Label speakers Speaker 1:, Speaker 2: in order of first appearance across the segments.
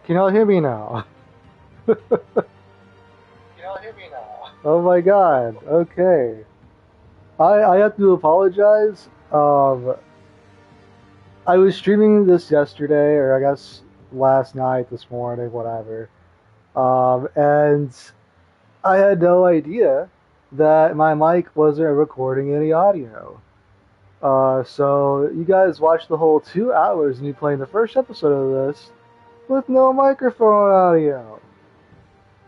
Speaker 1: Can y'all hear me now?
Speaker 2: Can y'all hear me now?
Speaker 1: Oh my god. Okay. I have to apologize. I was streaming this yesterday, or I guess last night, this morning, whatever. And I had no idea that my mic wasn't recording any audio. So you guys watched the whole 2 hours of me playing the first episode of this with no microphone audio.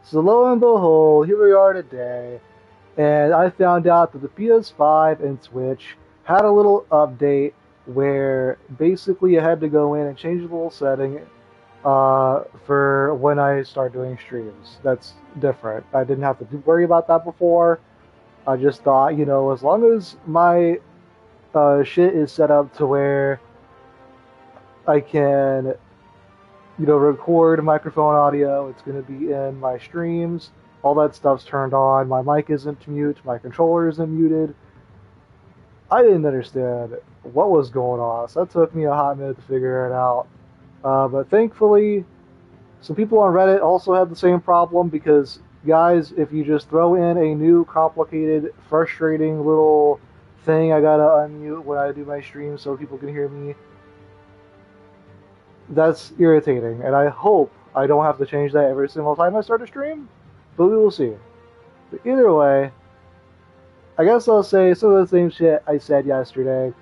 Speaker 1: So lo and behold, here we are today, and I found out that the PS5 and Switch had a little update where basically I had to go in and change the little setting for when I start doing streams. That's different. I didn't have to worry about that before. I just thought, as long as my shit is set up to where I can, record microphone audio, it's going to be in my streams. All that stuff's turned on. My mic isn't mute. My controller isn't muted. I didn't understand what was going on, so that took me a hot minute to figure it out. But thankfully, some people on Reddit also had the same problem because, guys, if you just throw in a new, complicated, frustrating little thing I gotta unmute when I do my stream so people can hear me, that's irritating. And I hope I don't have to change that every single time I start a stream, but we will see. But either way, I guess I'll say some of the same shit I said yesterday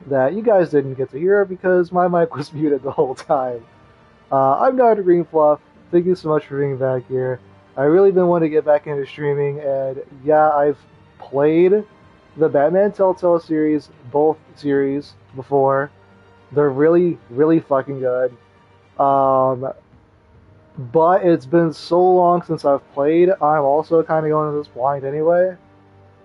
Speaker 1: that you guys didn't get to hear because my mic was muted the whole time. I'm Dr. Green Fluff. Thank you so much for being back here. I really been wanting to get back into streaming, and yeah, I've played the Batman Telltale series, both series, before. They're really, really fucking good. Um, but it's been so long since I've played, I'm also kind of going to this blind anyway.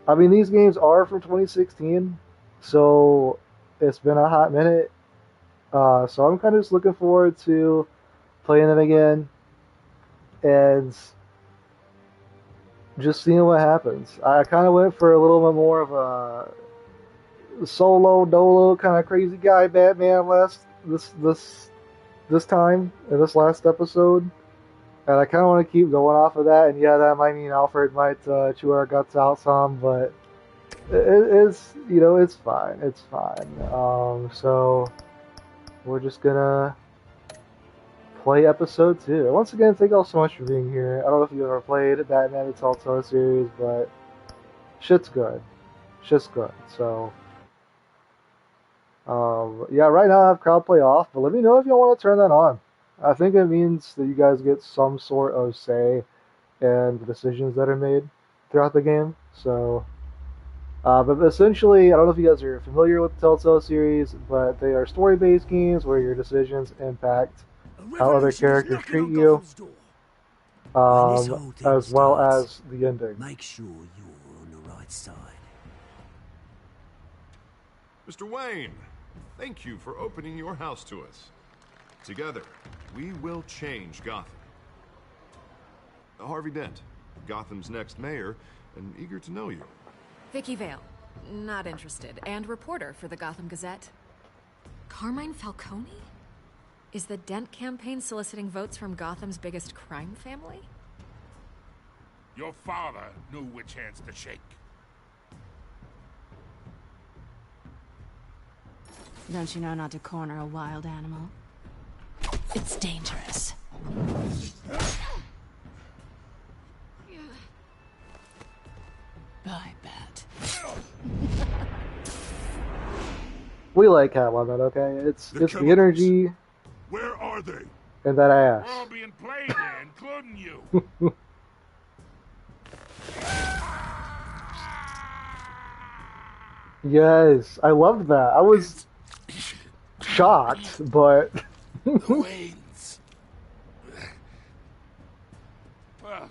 Speaker 1: I mean, these games are from 2016, so it's been a hot minute. So I'm kind of just looking forward to playing them again and just seeing what happens. I kind of went for a little bit more of a solo dolo kind of crazy guy Batman this time in this last episode, and I kind of want to keep going off of that. And yeah, that might mean Alfred might chew our guts out some, but it's it's fine. It's fine. So we're just gonna play episode 2. Once again, thank you all so much for being here. I don't know if you ever played Batman the Telltale series, but shit's good. Shit's good. So, yeah, right now I have crowd play off, but let me know if you want to turn that on. I think it means that you guys get some sort of say in the decisions that are made throughout the game. So, but essentially, I don't know if you guys are familiar with the Telltale series, but they are story-based games where your decisions impact
Speaker 3: A
Speaker 1: how other
Speaker 3: revolution is
Speaker 1: characters
Speaker 3: knocking
Speaker 1: treat
Speaker 3: on
Speaker 1: you,
Speaker 3: Gotham's door. When this whole thing
Speaker 1: as well
Speaker 3: starts,
Speaker 1: as the ending.
Speaker 3: make sure you're on the right side.
Speaker 4: Mr. Wayne, thank you for opening your house to us. Together, we will change Gotham. Harvey Dent, Gotham's next mayor, and eager to know you.
Speaker 5: Vicky Vale, not interested, and reporter for the Gotham Gazette. Carmine Falcone? Is the Dent campaign soliciting votes from Gotham's biggest crime family?
Speaker 6: Your father knew which hands to shake.
Speaker 7: Don't you know not to corner a wild animal? It's dangerous. Bye, Bat.
Speaker 1: We like Catwoman, okay? It's the
Speaker 6: killers.
Speaker 1: energy
Speaker 6: Where are they?
Speaker 1: and that ass.
Speaker 6: We're all being played here, including you.
Speaker 1: Yes, I loved that. I was shocked, but
Speaker 6: The Waynes. Well,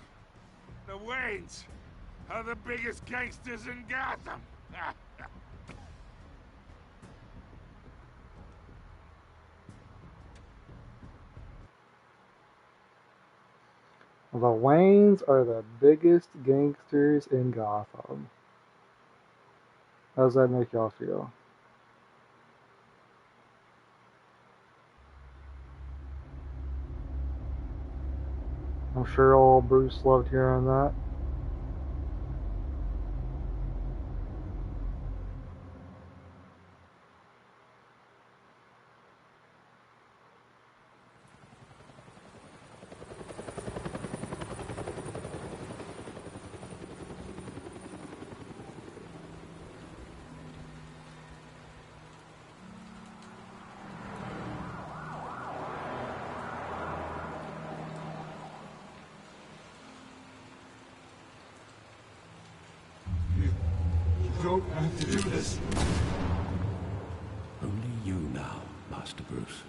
Speaker 6: the Waynes are the biggest gangsters in Gotham.
Speaker 1: the Waynes are the biggest gangsters in Gotham. How does that make y'all feel? I'm sure old Bruce loved hearing that.
Speaker 6: You don't have to do this.
Speaker 3: Only you now, Master Bruce.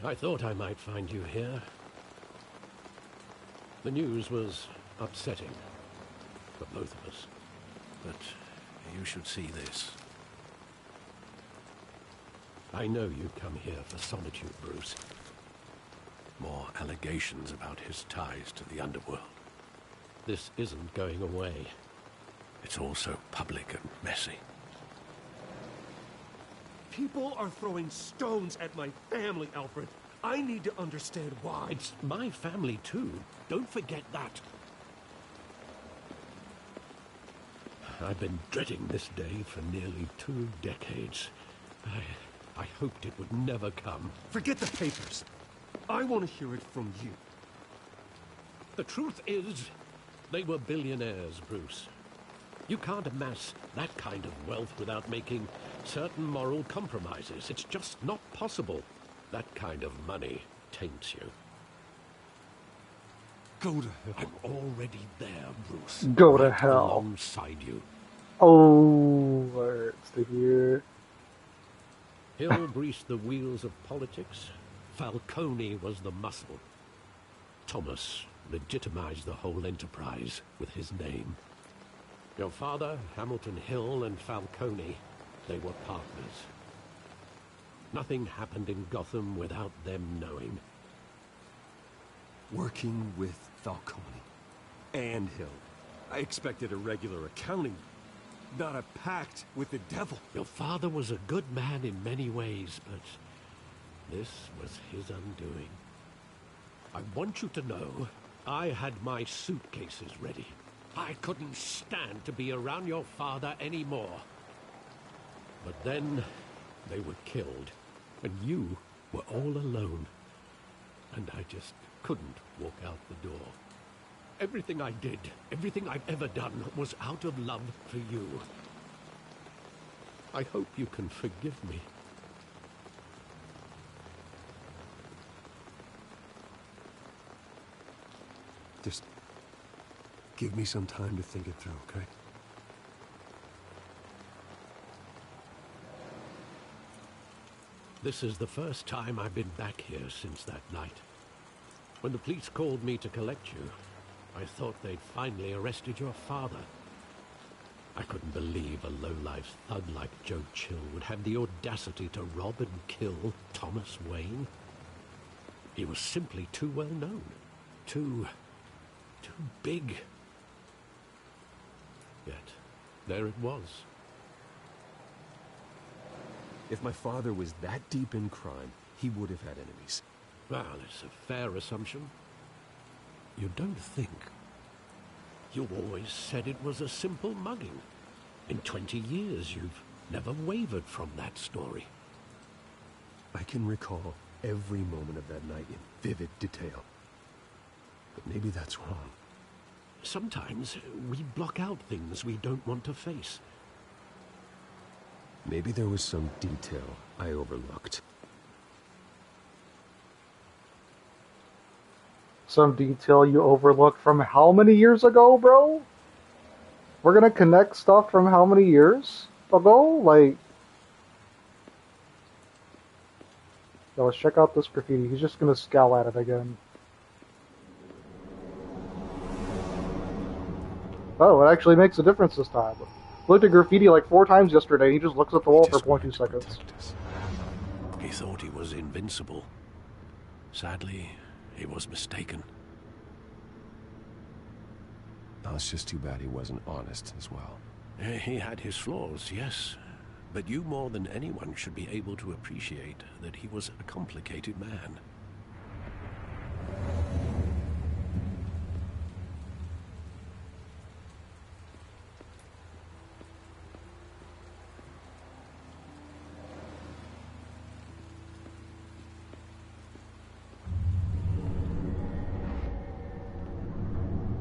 Speaker 8: I thought I might find you here. The news was upsetting for both of us.
Speaker 3: But you should see this.
Speaker 8: I know you come here for solitude, Bruce.
Speaker 3: More allegations about his ties to the underworld.
Speaker 8: This isn't going away.
Speaker 3: It's all so public and messy.
Speaker 9: People are throwing stones at my family, Alfred. I need to understand why.
Speaker 8: It's my family, too. Don't forget that. I've been dreading this day for nearly 2 decades. I hoped it would never come.
Speaker 9: Forget the papers. I want to hear it from you.
Speaker 8: The truth is, they were billionaires, Bruce. You can't amass that kind of wealth without making certain moral compromises. It's just not possible. That kind of money taints you.
Speaker 9: Go to hell.
Speaker 8: I'm already there, Bruce.
Speaker 1: Go to
Speaker 8: right
Speaker 1: hell.
Speaker 8: Alongside you.
Speaker 1: Oh, hurts to hear.
Speaker 8: Hill greased the wheels of politics. Falcone was the muscle. Thomas legitimized the whole enterprise with his name. Your father, Hamilton Hill, and Falcone, they were partners. Nothing happened in Gotham without them knowing.
Speaker 9: Working with Falcone and Hill. I expected a regular accounting, not a pact with the devil.
Speaker 8: Your father was a good man in many ways, but this was his undoing. I want you to know, I had my suitcases ready. I couldn't stand to be around your father anymore. But then, they were killed, and you were all alone. And I just couldn't walk out the door. Everything I did, everything I've ever done, was out of love for you. I hope you can forgive me.
Speaker 9: Just give me some time to think it through, okay?
Speaker 8: This is the first time I've been back here since that night. When the police called me to collect you, I thought they'd finally arrested your father. I couldn't believe a low-life thug like Joe Chill would have the audacity to rob and kill Thomas Wayne. He was simply too well known. Too big. Yet, there it was.
Speaker 9: If my father was that deep in crime, he would have had enemies.
Speaker 8: Well, it's a fair assumption. You don't think? You always said it was a simple mugging. In 20 years, you've never wavered from that story.
Speaker 9: I can recall every moment of that night in vivid detail. But maybe that's wrong.
Speaker 8: Sometimes we block out things we don't want to face.
Speaker 9: Maybe there was some detail I overlooked.
Speaker 1: Some detail you overlooked from how many years ago, bro? We're gonna connect stuff from how many years ago? Like, yo, let's check out this graffiti. He's just gonna scowl at it again. Oh, it actually makes a difference this time. Looked at graffiti like 4 times yesterday. He just looks at the wall for 0.2 seconds.
Speaker 3: He thought he was invincible. Sadly, he was mistaken.
Speaker 9: No, it's just too bad he wasn't honest as well.
Speaker 3: He had his flaws, yes. But you more than anyone should be able to appreciate that he was a complicated man.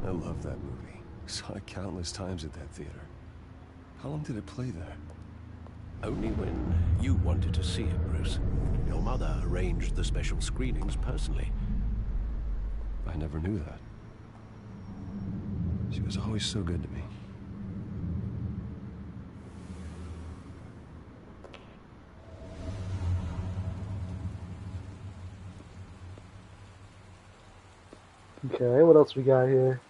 Speaker 9: I love that movie. Saw it countless times at that theater. How long did it play there?
Speaker 3: Only when you wanted to see it, Bruce. Your mother arranged the special screenings personally.
Speaker 9: I never knew that. She was always so good to me.
Speaker 1: Okay, what else we got here?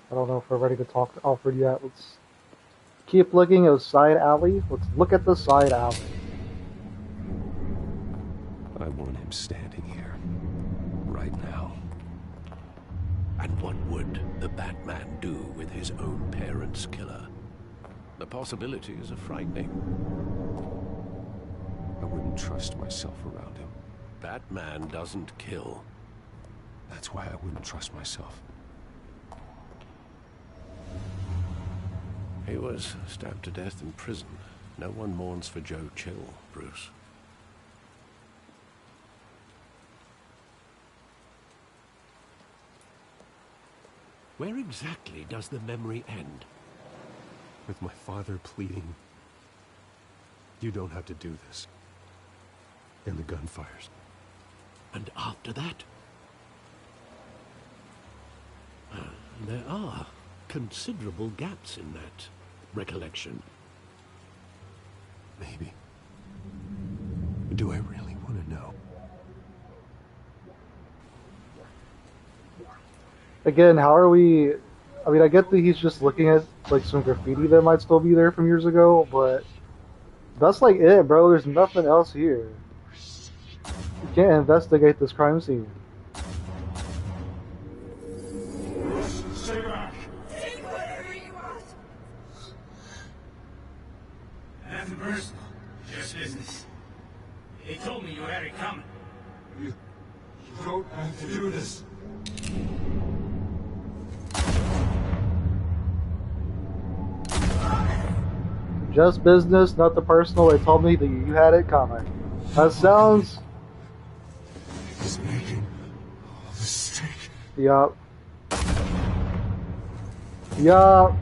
Speaker 1: I don't know if we're ready to talk to Alfred yet. Let's keep looking at the side alley. Let's look at the side alley.
Speaker 9: I want him standing here. Right now.
Speaker 3: And what would the Batman do with his own parents' killer? The possibilities are frightening.
Speaker 9: I wouldn't trust myself around him.
Speaker 3: Batman doesn't kill.
Speaker 9: That's why I wouldn't trust myself.
Speaker 3: He was stabbed to death in prison. No one mourns for Joe Chill, Bruce.
Speaker 8: Where exactly does the memory end?
Speaker 9: With my father pleading, "You don't have to do this." And the gunfires.
Speaker 8: And after that? There are considerable gaps in that recollection.
Speaker 9: Maybe. Do I really want to know?
Speaker 1: Again, how are we... I mean, I get that he's just looking at, like, some graffiti that might still be there from years ago, but that's, like, it, bro. There's nothing else here. You can't investigate this crime scene.
Speaker 6: Stay back.
Speaker 10: Take whatever you want.
Speaker 6: Nothing personal. Just business. They told me you had it coming. You don't have to do this.
Speaker 1: Just business, not the personal. They told me that you had it coming. That sounds...
Speaker 6: He's making a mistake.
Speaker 1: Yup. Yup.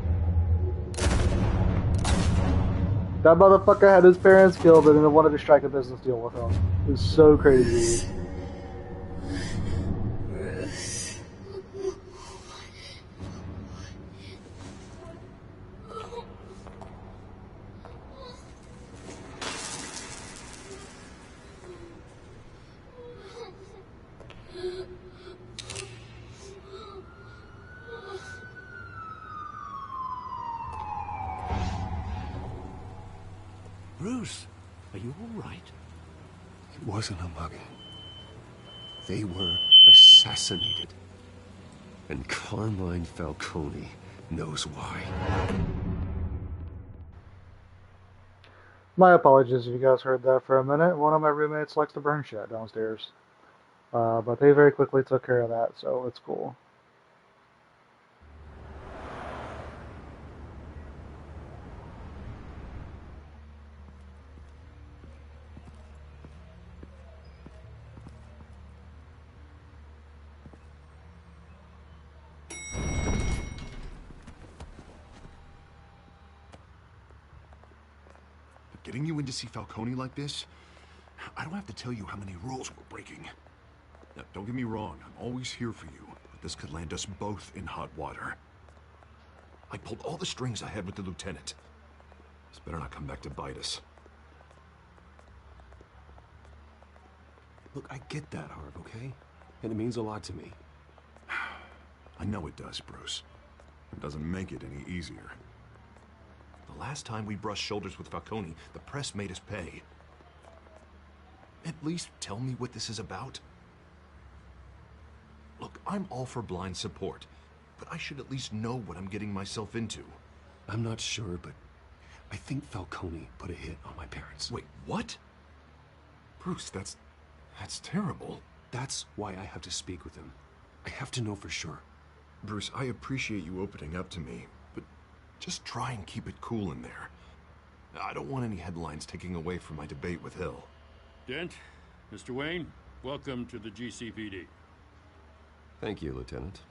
Speaker 1: That motherfucker had his parents killed and then wanted to strike a business deal with him. It was so crazy.
Speaker 8: Bruce, are you all right?
Speaker 9: It wasn't a mugging. They were assassinated. And Carmine Falcone knows why.
Speaker 1: My apologies if you guys heard that for a minute. One of my roommates likes to burn shit downstairs. But they very quickly took care of that, so it's cool.
Speaker 4: Getting you in to see Falcone like this, I don't have to tell you how many rules we're breaking. Now, don't get me wrong, I'm always here for you, but this could land us both in hot water. I pulled all the strings I had with the lieutenant. This better not come back to bite us.
Speaker 9: Look, I get that, Harv, okay? And it means a lot to me.
Speaker 4: I know it does, Bruce. It doesn't make it any easier. The last time we brushed shoulders with Falcone, the press made us pay. At least tell me what this is about. Look, I'm all for blind support, but I should at least know what I'm getting myself into.
Speaker 9: I'm not sure, but I think Falcone put a hit on my parents.
Speaker 4: Wait, what? Bruce, that's terrible.
Speaker 9: That's why I have to speak with him. I have to know for sure.
Speaker 4: Bruce, I appreciate you opening up to me, but just try and keep it cool in there. I don't want any headlines taking away from my debate with Hill.
Speaker 6: Dent, Mr. Wayne, welcome to the GCPD.
Speaker 9: Thank you, Lieutenant.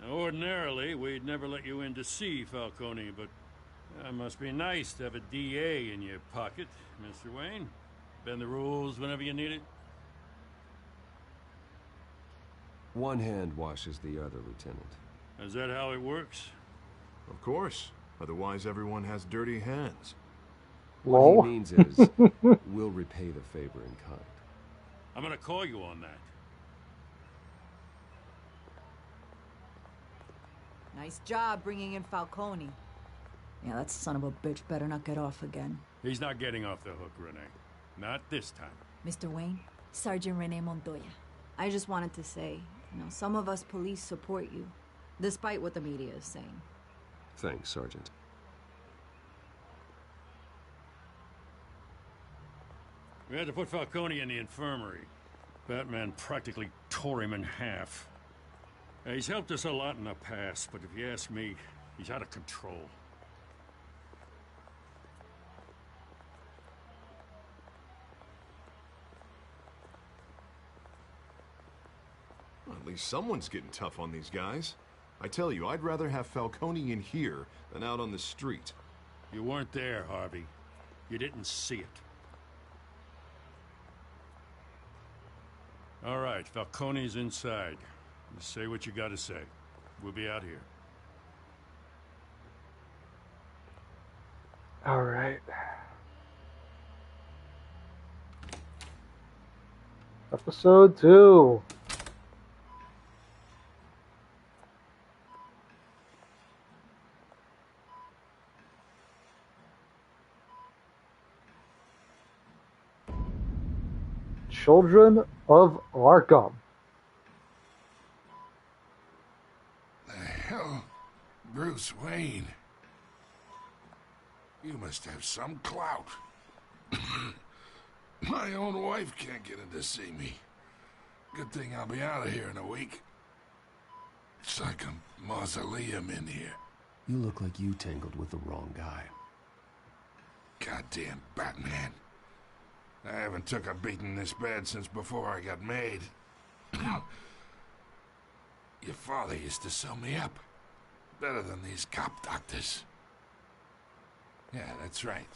Speaker 6: Now, ordinarily, we'd never let you in to see Falcone, but it must be nice to have a DA in your pocket, Mr. Wayne. Bend the rules whenever you need it.
Speaker 9: One hand washes the other, Lieutenant.
Speaker 6: Is that how it works?
Speaker 4: Of course. Otherwise, everyone has dirty hands.
Speaker 9: What
Speaker 1: Lol.
Speaker 9: he means is, we'll repay the favor in kind.
Speaker 6: I'm gonna call you on that.
Speaker 10: Nice job bringing in Falcone. Yeah, that son of a bitch better not get off again.
Speaker 6: He's not getting off the hook, Renee. Not this time.
Speaker 10: Mr. Wayne, Sergeant Renee Montoya. I just wanted to say, some of us police support you, despite what the media is saying.
Speaker 9: Thanks, Sergeant.
Speaker 6: We had to put Falcone in the infirmary. Batman practically tore him in half. He's helped us a lot in the past, but if you ask me, he's out of control.
Speaker 4: Well, at least someone's getting tough on these guys. I tell you, I'd rather have Falcone in here than out on the street.
Speaker 6: You weren't there, Harvey. You didn't see it. All right, Falcone's inside. Just say what you gotta say. We'll be out here.
Speaker 1: All right. Episode 2. Children of Arkham.
Speaker 11: The hell? Bruce Wayne. You must have some clout. My own wife can't get in to see me. Good thing I'll be out of here in a week. It's like a mausoleum in here.
Speaker 9: You look like you tangled with the wrong guy.
Speaker 11: Goddamn Batman. I haven't took a beating this bad since before I got made. Your father used to sew me up. Better than these cop doctors. Yeah, that's right.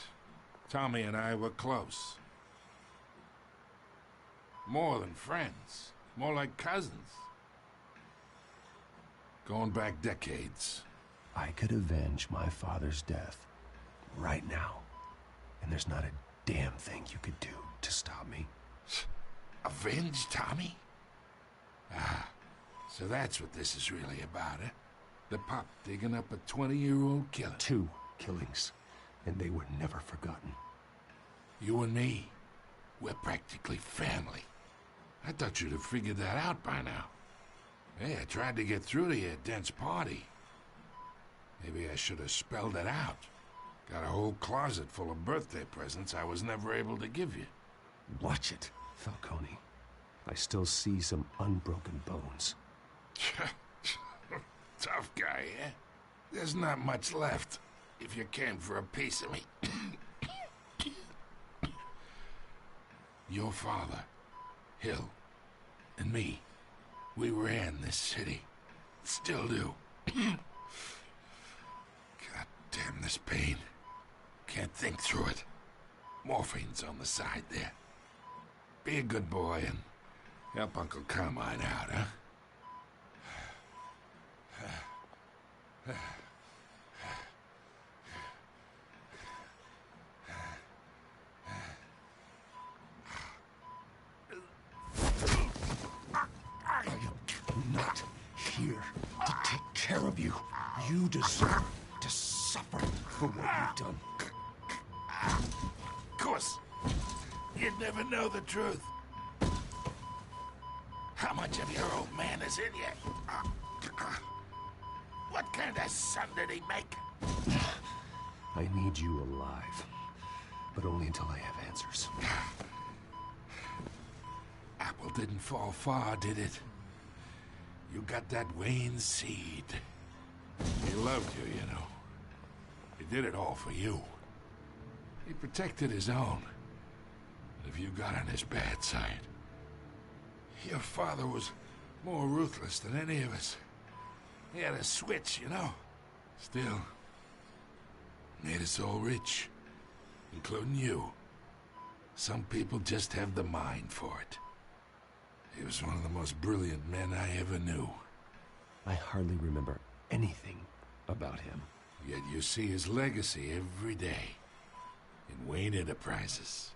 Speaker 11: Tommy and I were close. More than friends. More like cousins. Going back decades.
Speaker 9: I could avenge my father's death right now. And there's not a damn thing you could do to stop me.
Speaker 11: Avenge Tommy? Ah, so that's what this is really about, eh? The pop digging up a 20-year-old killer.
Speaker 9: 2 killings, and they were never forgotten.
Speaker 11: You and me, we're practically family. I thought you'd have figured that out by now. Hey, I tried to get through to you at Dent's party. Maybe I should have spelled it out. Got a whole closet full of birthday presents I was never able to give you.
Speaker 9: Watch it, Falcone. I still see some unbroken bones.
Speaker 11: Tough guy, eh? There's not much left, if you came for a piece of me. Your father, Hill, and me, we ran this city. Still do. God damn this pain. Can't think through it. Morphine's on the side there. Be a good boy and help Uncle Carmine out, huh?
Speaker 9: I'm not here to take care of you. You deserve to suffer for what you've done.
Speaker 11: Of course. You'd never know the truth. How much of your own old man is in yet. What kind of son did he make?
Speaker 9: I need you alive. But only until I have answers.
Speaker 11: Apple didn't fall far, did it? You got that Wayne seed. He loved you, you know. He did it all for you. He protected his own. But if you got on his bad side, your father was more ruthless than any of us. He had a switch, you know. Still, made us all rich, including you. Some people just have the mind for it. He was one of the most brilliant men I ever knew.
Speaker 9: I hardly remember anything about him.
Speaker 11: Yet you see his legacy every day in Wayne Enterprises.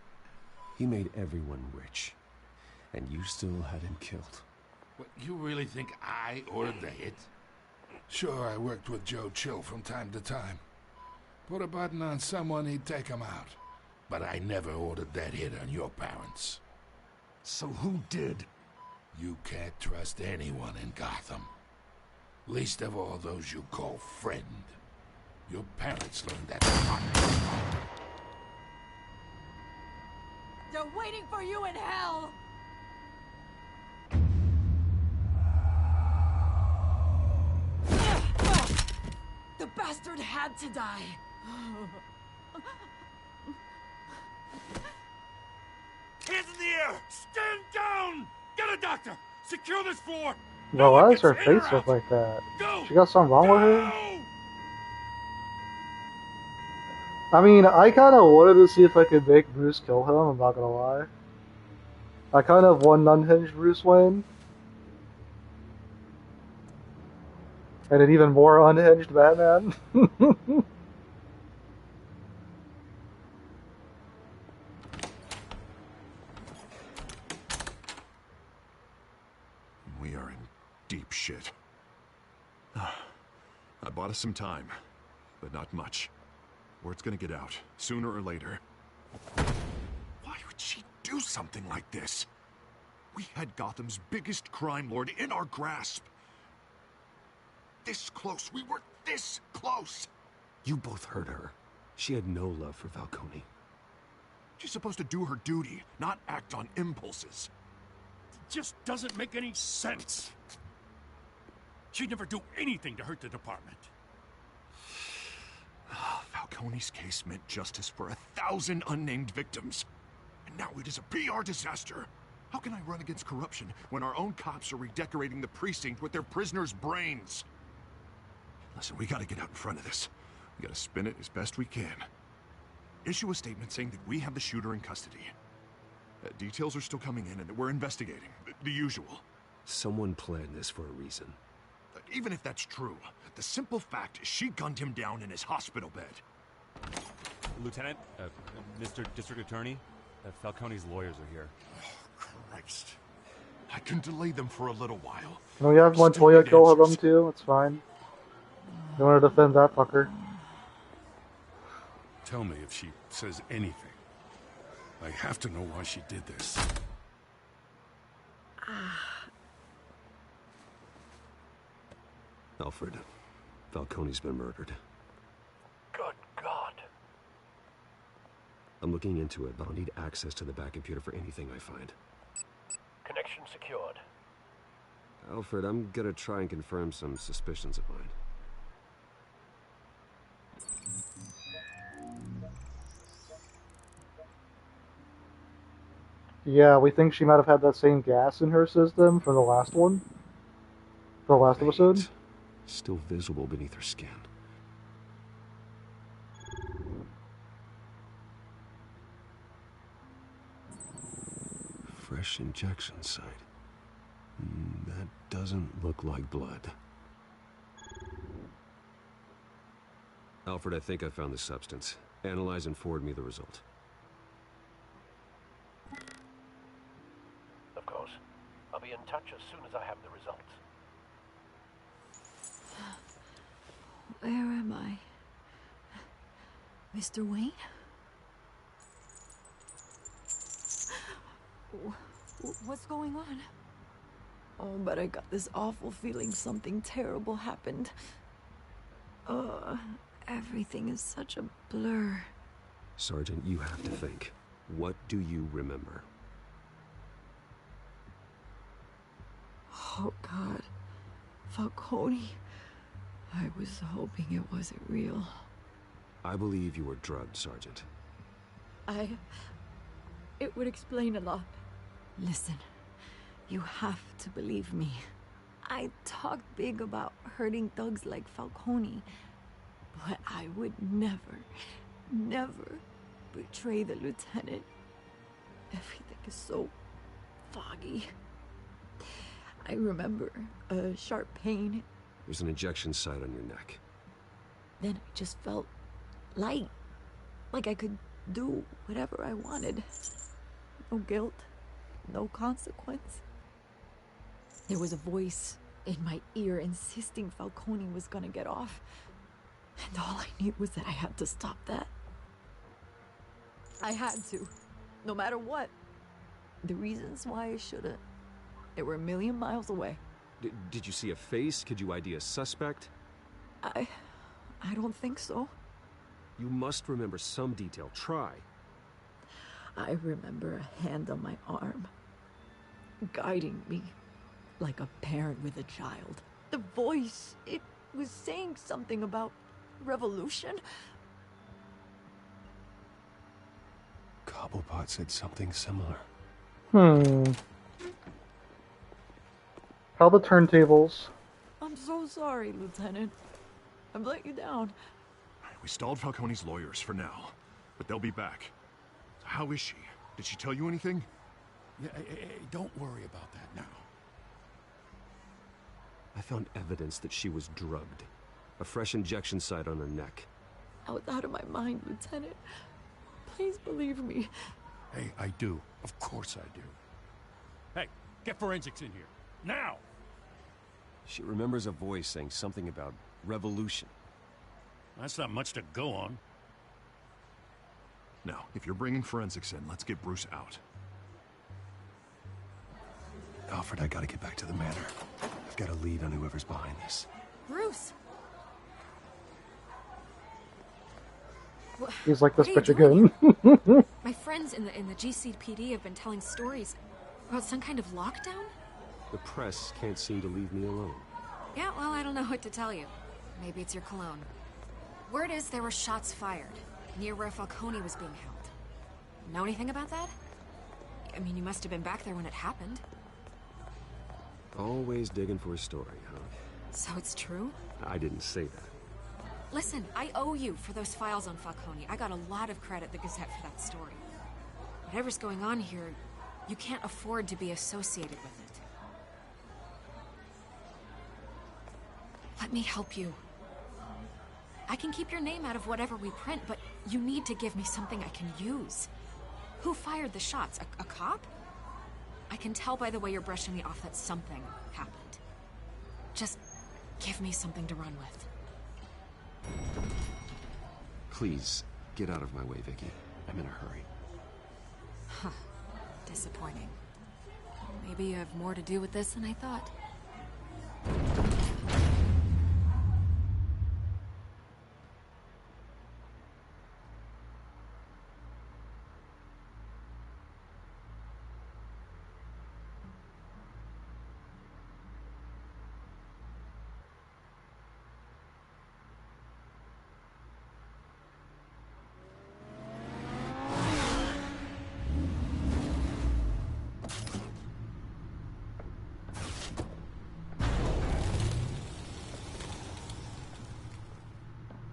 Speaker 9: He made everyone rich, and you still had him killed.
Speaker 11: What, you really think I ordered the hit? Sure, I worked with Joe Chill from time to time. Put a button on someone, he'd take him out. But I never ordered that hit on your parents.
Speaker 9: So who did?
Speaker 11: You can't trust anyone in Gotham. Least of all those you call friend. Your parents learned that.
Speaker 10: They're waiting for you in hell! The bastard had to die.
Speaker 6: Hands in the air! Stand down! Get a doctor! Secure this floor!
Speaker 1: Bro, why does her face look like that? She got something wrong with her? I mean, I kind of wanted to see if I could make Bruce kill him, I'm not gonna lie. I kind of want an unhinged Bruce Wayne. And an even more unhinged Batman.
Speaker 4: We are in deep shit. I bought us some time, but not much. Word's gonna get out, sooner or later. Why would she do something like this? We had Gotham's biggest crime lord in our grasp. This close, we were this close!
Speaker 9: You both hurt her. She had no love for Falcone.
Speaker 4: She's supposed to do her duty, not act on impulses.
Speaker 6: It just doesn't make any sense. She'd never do anything to hurt the department.
Speaker 4: Falcone's case meant justice for 1,000 unnamed victims. And now it is a PR disaster. How can I run against corruption when our own cops are redecorating the precinct with their prisoners' brains? Listen, we gotta get out in front of this. We gotta spin it as best we can. Issue a statement saying that we have the shooter in custody. Details are still coming in and we're investigating. The usual.
Speaker 9: Someone planned this for a reason.
Speaker 4: Even if that's true, the simple fact is she gunned him down in his hospital bed.
Speaker 12: Lieutenant, Mr. District Attorney, Falcone's lawyers are here.
Speaker 4: Oh, Christ. I can delay them for a little while.
Speaker 1: Can we have Montoya kill them too? It's fine. You want to defend that fucker?
Speaker 6: Tell me if she says anything. I have to know why she did this.
Speaker 9: Alfred, Falcone's been murdered.
Speaker 2: Good God.
Speaker 9: I'm looking into it, but I'll need access to the back computer for anything I find.
Speaker 2: Connection secured.
Speaker 9: Alfred, I'm gonna try and confirm some suspicions of mine.
Speaker 1: Yeah, we think she might have had that same gas in her system from the last one. The last episode.
Speaker 9: Still visible beneath her skin. Fresh injection site. That doesn't look like blood. Alfred, I think I found the substance. Analyze and forward me the result.
Speaker 2: Of course. I'll be in touch as soon as I have the results.
Speaker 10: Where am I? Mr. Wayne? What's going on? Oh, but I got this awful feeling something terrible happened. Everything is such a blur.
Speaker 9: Sergeant, you have to think. What do you remember?
Speaker 10: Oh, God. Falcone. I was hoping it wasn't real.
Speaker 9: I believe you were drugged, Sergeant.
Speaker 10: It would explain a lot. Listen, you have to believe me. I talked big about hurting thugs like Falcone, but I would never, never betray the lieutenant. Everything is so foggy. I remember a sharp pain.
Speaker 9: There's an injection site on your neck.
Speaker 10: Then I just felt light. Like I could do whatever I wanted. No guilt, no consequence. There was a voice in my ear insisting Falcone was gonna get off. And all I knew was that I had to stop that. I had to, no matter what. The reasons why I shouldn't, they were a million miles away.
Speaker 9: Did you see a face? Could you ID a suspect?
Speaker 10: I don't think so.
Speaker 9: You must remember some detail. Try.
Speaker 10: I remember a hand on my arm, guiding me like a parent with a child. The voice, it was saying something about revolution.
Speaker 9: Cobblepot said something similar.
Speaker 1: How the turntables?
Speaker 10: I'm so sorry, Lieutenant. I've let you down.
Speaker 4: We stalled Falcone's lawyers for now, but they'll be back. So how is she? Did she tell you anything?
Speaker 11: Yeah, hey, don't worry about that now.
Speaker 9: I found evidence that she was drugged. A fresh injection site on her neck.
Speaker 10: I was out of my mind, Lieutenant. Please believe me.
Speaker 11: Hey, I do. Of course I do.
Speaker 6: Hey, get forensics in here. Now!
Speaker 9: She remembers a voice saying something about revolution.
Speaker 6: That's not much to go on.
Speaker 4: Now, if you're bringing forensics in, let's get Bruce out.
Speaker 9: Alfred, I gotta get back to the manor. I've got a lead on whoever's behind this.
Speaker 5: Bruce!
Speaker 1: He's like this
Speaker 5: What are
Speaker 1: bitch
Speaker 5: you
Speaker 1: again.
Speaker 5: doing? My friends in the GCPD have been telling stories about some kind of lockdown?
Speaker 9: The press can't seem to leave me alone.
Speaker 5: Yeah, well, I don't know what to tell you. Maybe it's your cologne. Word is there were shots fired near where Falcone was being held. Know anything about that? I mean, you must have been back there when it happened.
Speaker 9: Always digging for a story, huh?
Speaker 5: So it's true?
Speaker 9: I didn't say that.
Speaker 5: Listen, I owe you for those files on Falcone. I got a lot of credit at the Gazette for that story. Whatever's going on here, you can't afford to be associated with it. Let me help you. I can keep your name out of whatever we print, but you need to give me something I can use. Who fired the shots? A cop? I can tell by the way you're brushing me off that something happened. Just give me something to run with.
Speaker 9: Please, get out of my way, Vicky. I'm in a hurry.
Speaker 5: Huh. Disappointing. Maybe you have more to do with this than I thought.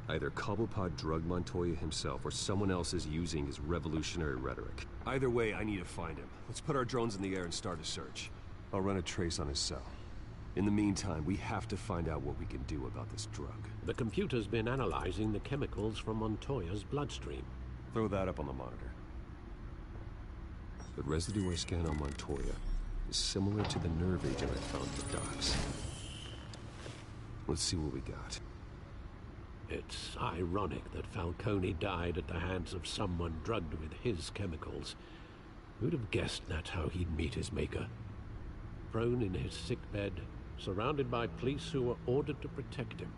Speaker 9: Either Cobblepot drugged Montoya himself, or someone else is using his revolutionary rhetoric. Either way, I need to find him. Let's put our drones in the air and start a search. I'll run a trace on his cell. In the meantime, we have to find out what we can do about this drug.
Speaker 8: The computer's been analyzing the chemicals from Montoya's bloodstream.
Speaker 9: Throw that up on the monitor. The residue I scan on Montoya is similar to the nerve agent I found at the docks. Let's see what we got.
Speaker 8: It's ironic that Falcone died at the hands of someone drugged with his chemicals. Who'd have guessed that's how he'd meet his maker? prone in his sickbed, surrounded by police who were ordered to protect him.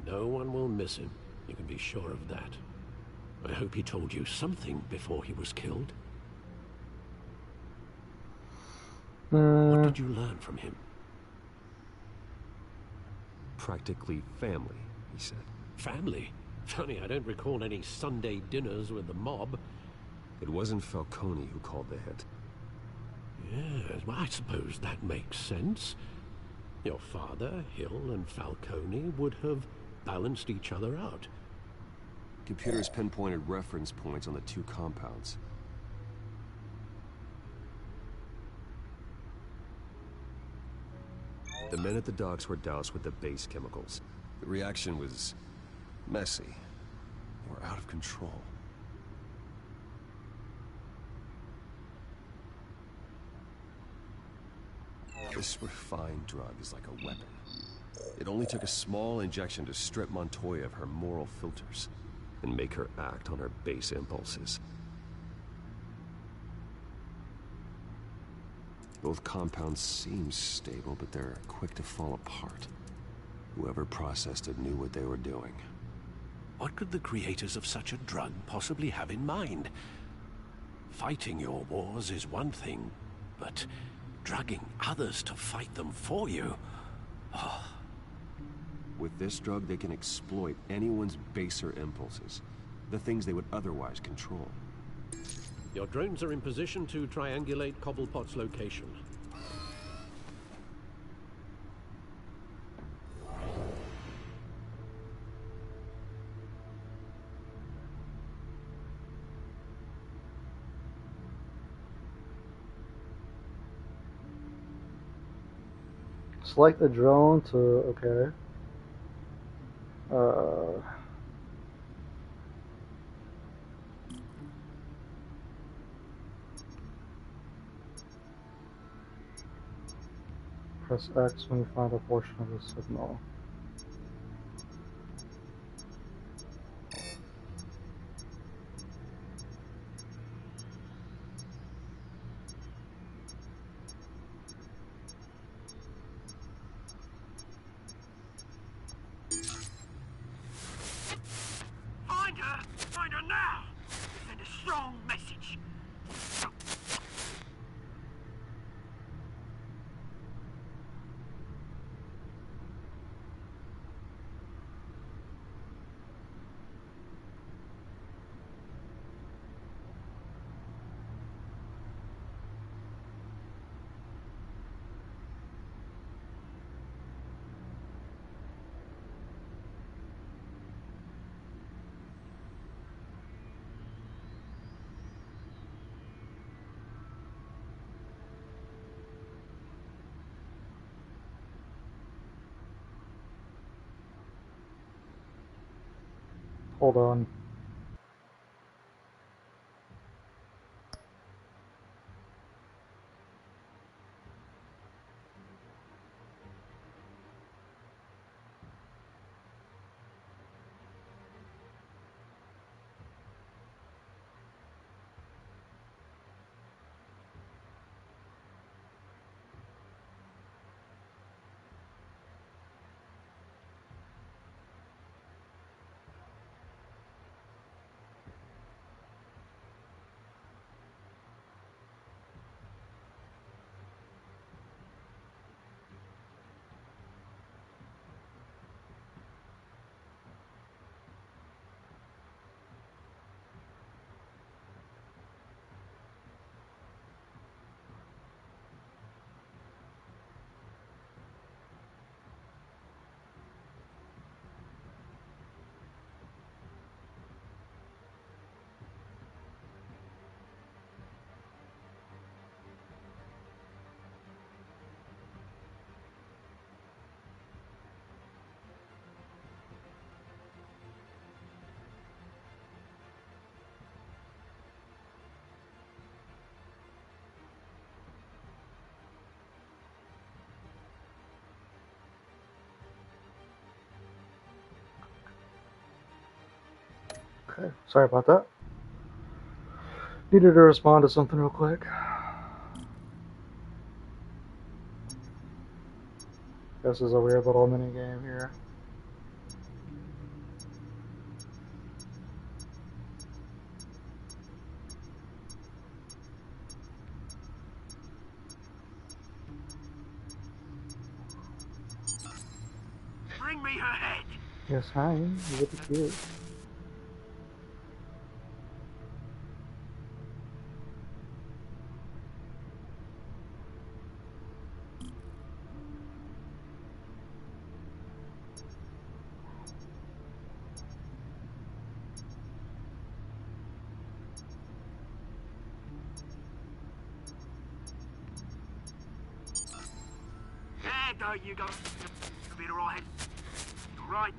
Speaker 8: No one will miss him, you can be sure of that. I hope he told you something before he was killed. What did you learn from him?
Speaker 9: Practically family, he said.
Speaker 8: Family? Funny, I don't recall any Sunday dinners with the mob.
Speaker 9: It wasn't Falcone who called the hit.
Speaker 8: Yes, well, I suppose that makes sense. Your father, Hill, and Falcone would have balanced each other out.
Speaker 9: Computers pinpointed reference points on the two compounds. The men at the docks were doused with the base chemicals. The reaction was messy. They were out of control. This refined drug is like a weapon. It only took a small injection to strip Montoya of her moral filters and make her act on her base impulses. Both compounds seem stable, but they're quick to fall apart. Whoever processed it knew what they were doing.
Speaker 3: What could the creators of such a drug possibly have in mind? Fighting your wars is one thing, but drugging others to fight them for you? Oh.
Speaker 9: With this drug, they can exploit anyone's baser impulses, the things they would otherwise control.
Speaker 8: Your drones are in position to triangulate Cobblepot's location.
Speaker 1: Select the drone to, okay. Press X when you find a portion of the signal.
Speaker 2: Find her! Find her now! Send a strong message.
Speaker 1: Hold on. Okay, sorry about that. Needed to respond to something real quick. This is a weird little mini game here.
Speaker 2: Bring me her head.
Speaker 1: Yes, hi. You get the cute.
Speaker 2: There you go. You'll be alright. Right.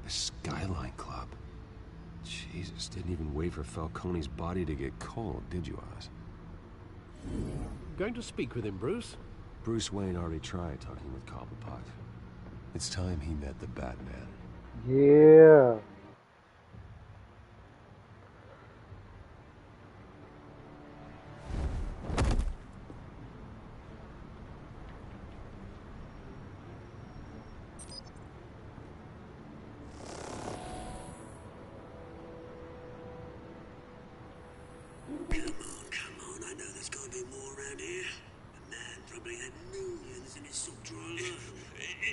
Speaker 9: The Skyline Club. Jesus, didn't even wait for Falcone's body to get cold, did you, Oz?
Speaker 8: Going to speak with him, Bruce?
Speaker 9: Bruce Wayne already tried talking with Cobblepot. It's time he met the Batman.
Speaker 1: Yeah.
Speaker 13: Come on, I know there's gotta be more around here. The man probably had millions in his salt drawer.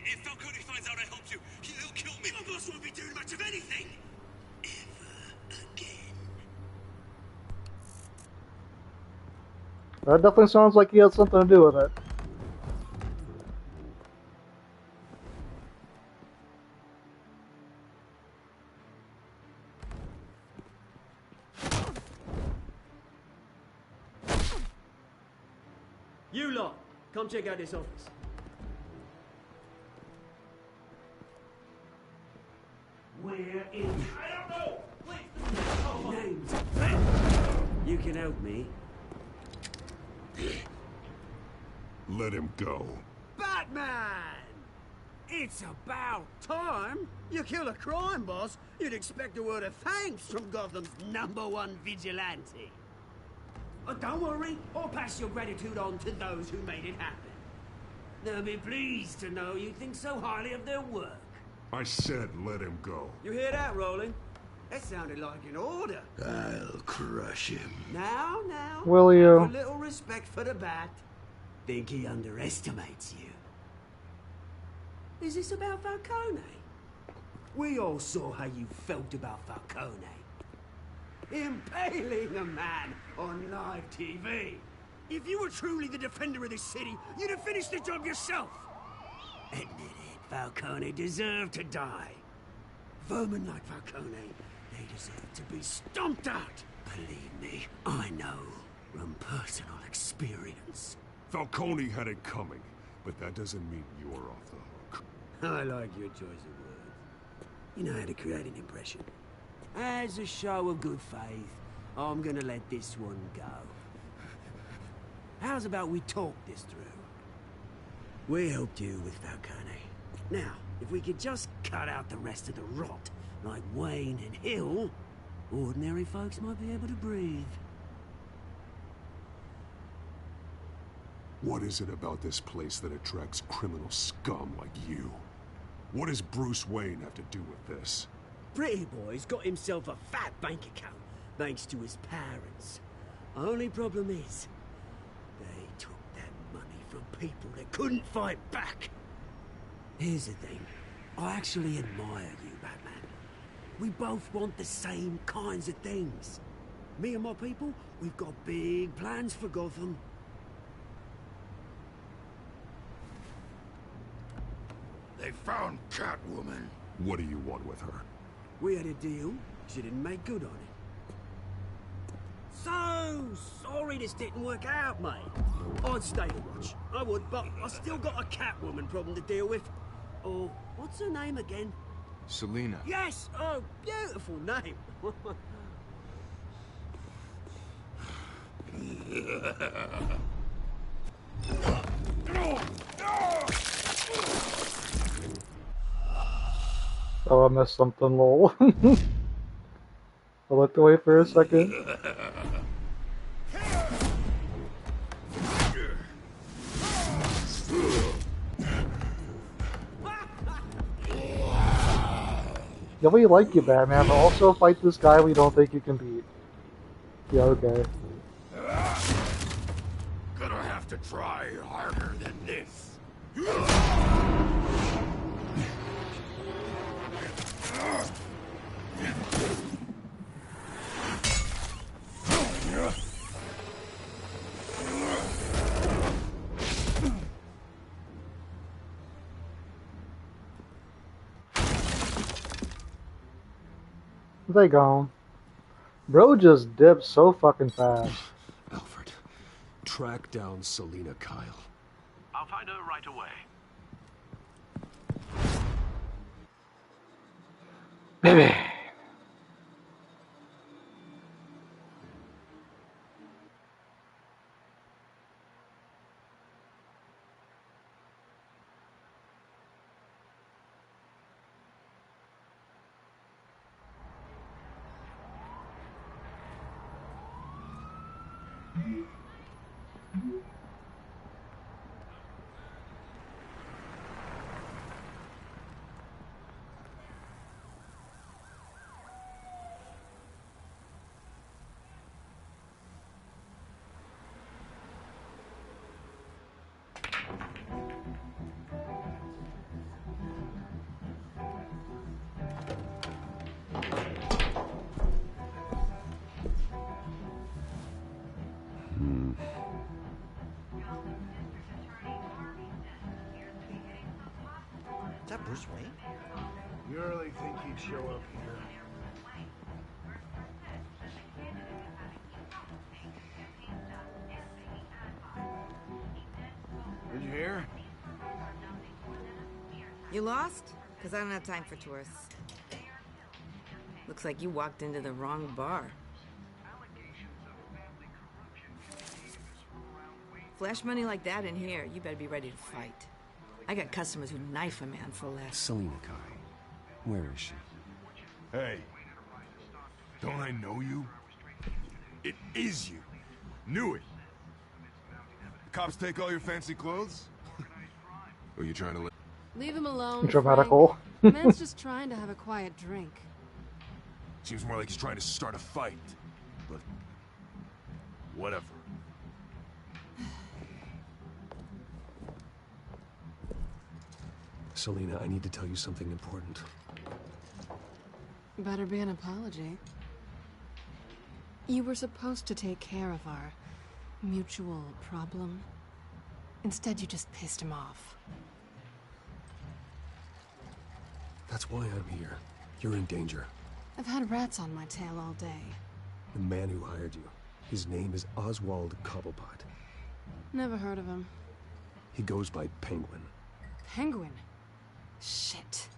Speaker 13: If Falcone finds out I helped you, he'll kill me. My boss won't be doing much of anything. Ever again.
Speaker 1: That definitely sounds like he had something to do with it.
Speaker 14: You lot, come check out this office. We're in. I don't know. Please. Names. You can help me.
Speaker 4: Let him go.
Speaker 14: Batman! It's about time. You kill a crime boss, you'd expect a word of thanks from Gotham's #1 vigilante. Oh, don't worry, I'll pass your gratitude on to those who made it happen. They'll be pleased to know you think so highly of their work.
Speaker 4: I said let him go.
Speaker 14: You hear that, Roland? That sounded like an order.
Speaker 13: I'll crush him.
Speaker 14: Now,
Speaker 1: Will you?
Speaker 14: have a little respect for the Bat. Think he underestimates you. Is this about Falcone? We all saw how you felt about Falcone. Impaling a man on live TV. If you were truly the defender of this city, you'd have finished the job yourself. Admit it, Falcone deserved to die. Vermin like Falcone, they deserve to be stomped out. Believe me, I know from personal experience.
Speaker 4: Falcone had it coming, but that doesn't mean you're off the hook.
Speaker 14: I like your choice of words. You know how to create an impression. As a show of good faith, I'm gonna let this one go. How's about we talk this through? We helped you with Falcone. Now, if we could just cut out the rest of the rot, like Wayne and Hill, ordinary folks might be able to breathe.
Speaker 4: What is it about this place that attracts criminal scum like you? What does Bruce Wayne have to do with this?
Speaker 14: Pretty Boy's got himself a fat bank account, thanks to his parents. Only problem is, they took that money from people that couldn't fight back. Here's the thing, I actually admire you, Batman. We both want the same kinds of things. Me and my people, we've got big plans for Gotham.
Speaker 11: They found Catwoman.
Speaker 4: What do you want with her?
Speaker 14: We had a deal, she didn't make good on it. So sorry this didn't work out, mate. I'd stay to watch, I would, but I still got a Catwoman problem to deal with. Oh, what's her name again?
Speaker 11: Selina.
Speaker 14: Yes! Oh, beautiful name.
Speaker 1: Oh, I missed something, lol. I looked away for a second. Yeah, we like you, Batman, but also fight this guy we don't think you can beat. Yeah, okay.
Speaker 11: Gonna have to try harder than this.
Speaker 1: They gone. Bro just dipped so fucking fast.
Speaker 9: Alfred, track down Selina Kyle.
Speaker 3: I'll find her right away.
Speaker 1: Baby.
Speaker 15: Is that Bruce Wayne?
Speaker 16: You really think he'd show up here? Did you hear?
Speaker 10: You lost? Because I don't have time for tourists. Looks like you walked into the wrong bar. Flash money like that in here, you better be ready to fight. I got customers who knife a man for less.
Speaker 9: Selina Kyle. Where is she?
Speaker 11: Hey, don't I know you? It is you. Knew it. The cops take all your fancy clothes? Or you trying to
Speaker 7: Leave him alone.
Speaker 1: Dramatical.
Speaker 7: Man's just trying to have a quiet drink.
Speaker 11: Seems more like he's trying to start a fight. But whatever.
Speaker 9: Selina, I need to tell you something important.
Speaker 7: Better be an apology. You were supposed to take care of our mutual problem. Instead, you just pissed him off.
Speaker 9: That's why I'm here. You're in danger.
Speaker 7: I've had rats on my tail all day.
Speaker 9: The man who hired you. His name is Oswald Cobblepot.
Speaker 7: Never heard of him.
Speaker 9: He goes by Penguin.
Speaker 7: Penguin? Shit.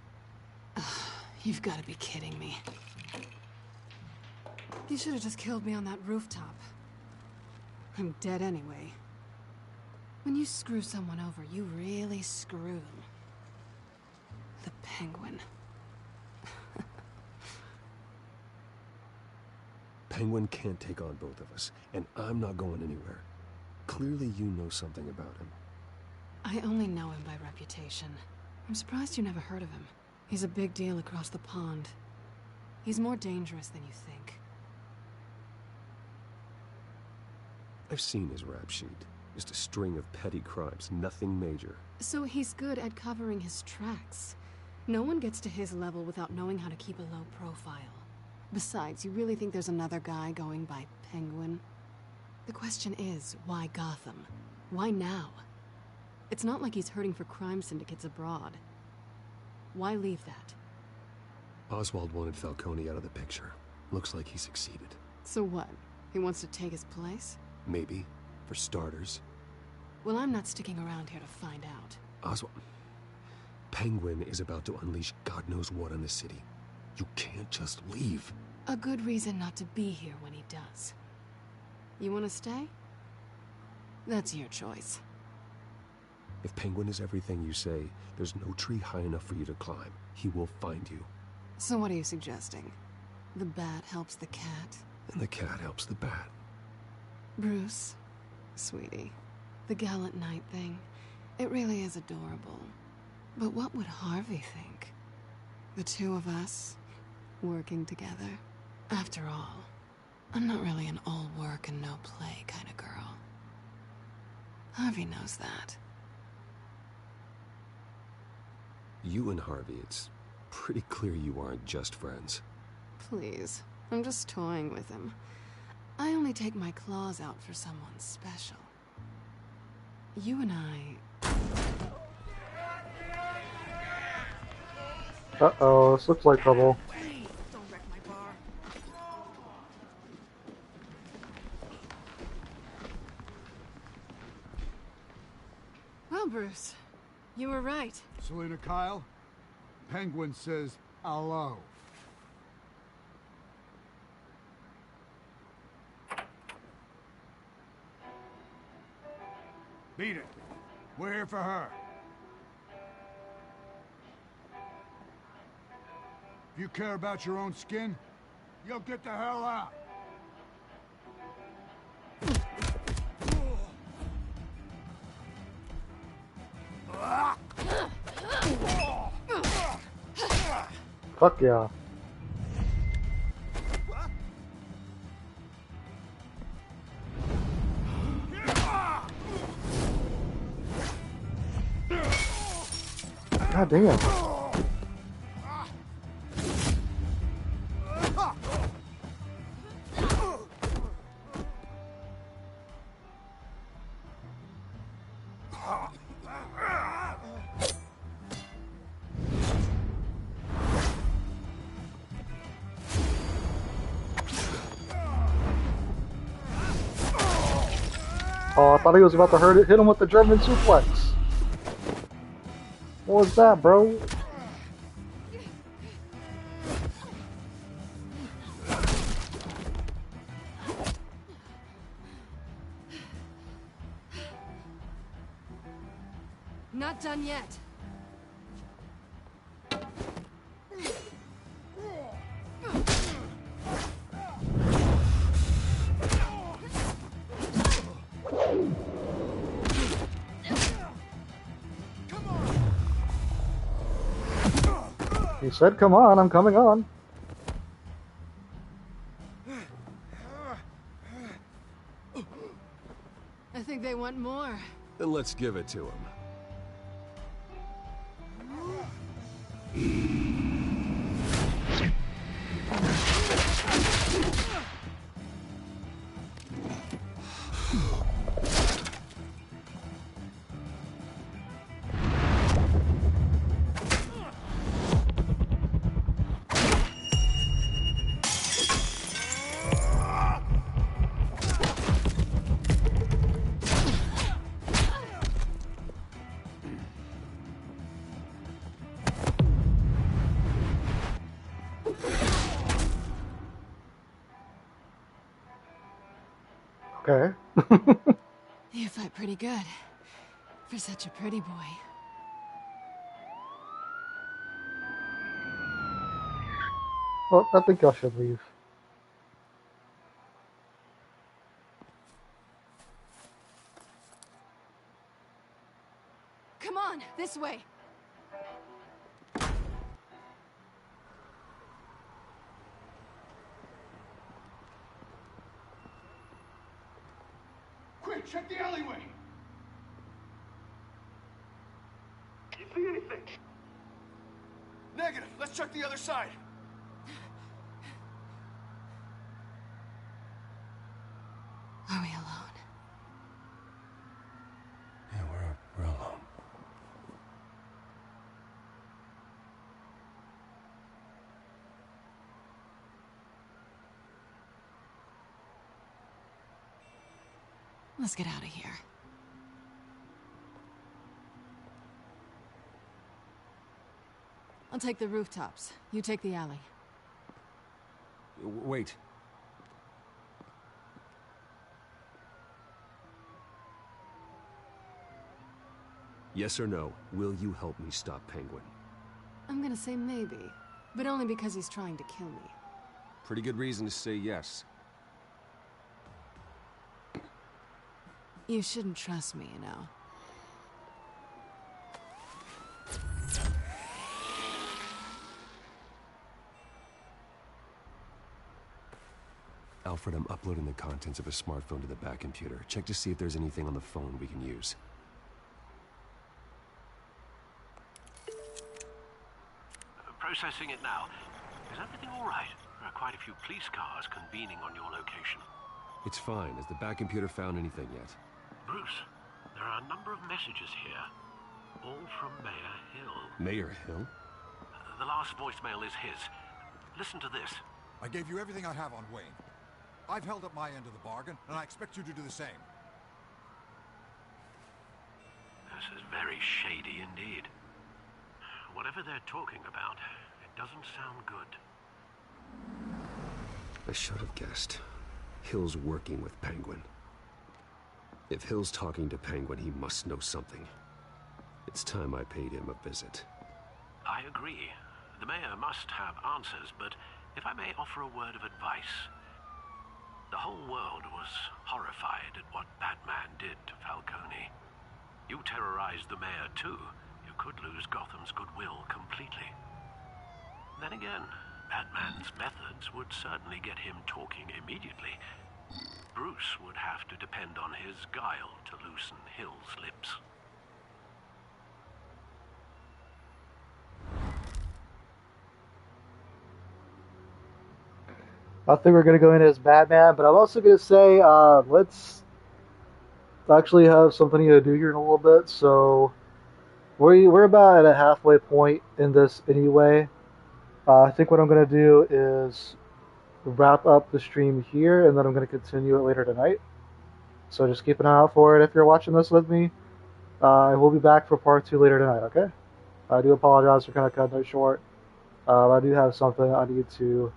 Speaker 7: Ugh, you've got to be kidding me. You should have just killed me on that rooftop. I'm dead anyway. When you screw someone over, you really screw them. The Penguin.
Speaker 9: Penguin can't take on both of us, and I'm not going anywhere. Clearly you know something about him.
Speaker 7: I only know him by reputation. I'm surprised you never heard of him. He's a big deal across the pond. He's more dangerous than you think.
Speaker 9: I've seen his rap sheet. Just a string of petty crimes, nothing major.
Speaker 7: So he's good at covering his tracks. No one gets to his level without knowing how to keep a low profile. Besides, you really think there's another guy going by Penguin? The question is, why Gotham? Why now? It's not like he's hurting for crime syndicates abroad. Why leave that?
Speaker 9: Oswald wanted Falcone out of the picture. Looks like he succeeded.
Speaker 7: So what? He wants to take his place?
Speaker 9: Maybe. For starters.
Speaker 7: Well, I'm not sticking around here to find out.
Speaker 9: Oswald... Penguin is about to unleash God knows what on the city. You can't just leave.
Speaker 7: A good reason not to be here when he does. You want to stay? That's your choice.
Speaker 9: If Penguin is everything you say, there's no tree high enough for you to climb. He will find you.
Speaker 7: So what are you suggesting? The bat helps the cat?
Speaker 9: And the cat helps the bat.
Speaker 7: Bruce, sweetie, the gallant knight thing, it really is adorable. But what would Harvey think? The two of us, working together? After all, I'm not really an all work and no play kind of girl. Harvey knows that.
Speaker 9: You and Harvey, it's pretty clear you aren't just friends.
Speaker 7: Please, I'm just toying with him. I only take my claws out for someone special. You and I...
Speaker 1: Uh-oh, this looks like trouble.
Speaker 5: Don't wreck my bar.
Speaker 7: Well, Bruce, you were right.
Speaker 16: Selena Kyle, Penguin says hello. Beat it. We're here for her. If you care about your own skin, you'll get the hell out.
Speaker 1: Fuck yeah. God damn. Oh, I thought he was about to hit him with the German suplex. What was that, bro?
Speaker 7: Not done yet.
Speaker 1: He said, come on, I'm coming on.
Speaker 7: I think they want more.
Speaker 9: Then let's give it to him.
Speaker 1: Okay.
Speaker 7: You fight pretty good. For such a pretty boy.
Speaker 1: Well, I think I should leave.
Speaker 7: Come on, this way.
Speaker 16: Quick, check the alleyway.
Speaker 2: You see anything?
Speaker 16: Negative. Let's check the other side.
Speaker 7: Are we alone?
Speaker 9: Yeah, we're alone.
Speaker 7: Let's get out of here. I'll take the rooftops. You take the alley.
Speaker 9: Wait. Yes or no, will you help me stop Penguin?
Speaker 7: I'm gonna say maybe, but only because he's trying to kill me.
Speaker 9: Pretty good reason to say yes.
Speaker 7: You shouldn't trust me, you know.
Speaker 9: Alfred, I'm uploading the contents of a smartphone to the back computer. Check to see if there's anything on the phone we can use.
Speaker 3: Processing it now. Is everything all right? There are quite a few police cars convening on your location.
Speaker 9: It's fine. Has the back computer found anything yet?
Speaker 3: Bruce, there are a number of messages here. All from Mayor Hill.
Speaker 9: Mayor Hill?
Speaker 3: The last voicemail is his. Listen to this.
Speaker 15: I gave you everything I have on Wayne. I've held up my end of the bargain, and I expect you to do the same.
Speaker 3: This is very shady indeed. Whatever they're talking about, it doesn't sound good.
Speaker 9: I should have guessed. Hill's working with Penguin. If Hill's talking to Penguin, he must know something. It's time I paid him a visit.
Speaker 3: I agree. The mayor must have answers, but if I may offer a word of advice. The whole world was horrified at what Batman did to Falcone. You terrorized the mayor too. You could lose Gotham's goodwill completely. Then again, Batman's methods would certainly get him talking immediately. Bruce would have to depend on his guile to loosen Hill's lips.
Speaker 1: I think we're gonna go in as Batman, but I'm also gonna say let's actually have something to do here in a little bit. So we're about at a halfway point in this anyway. I think what I'm gonna do is wrap up the stream here, and then I'm gonna continue it later tonight. So just keep an eye out for it if you're watching this with me. We'll be back for part 2 later tonight. Okay? I do apologize for kind of cutting it short. I do have something I need to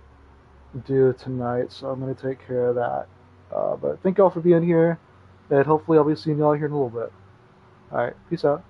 Speaker 1: do tonight, so I'm going to take care of that. But thank y'all for being here, and hopefully I'll be seeing y'all here in a little bit. Alright, peace out.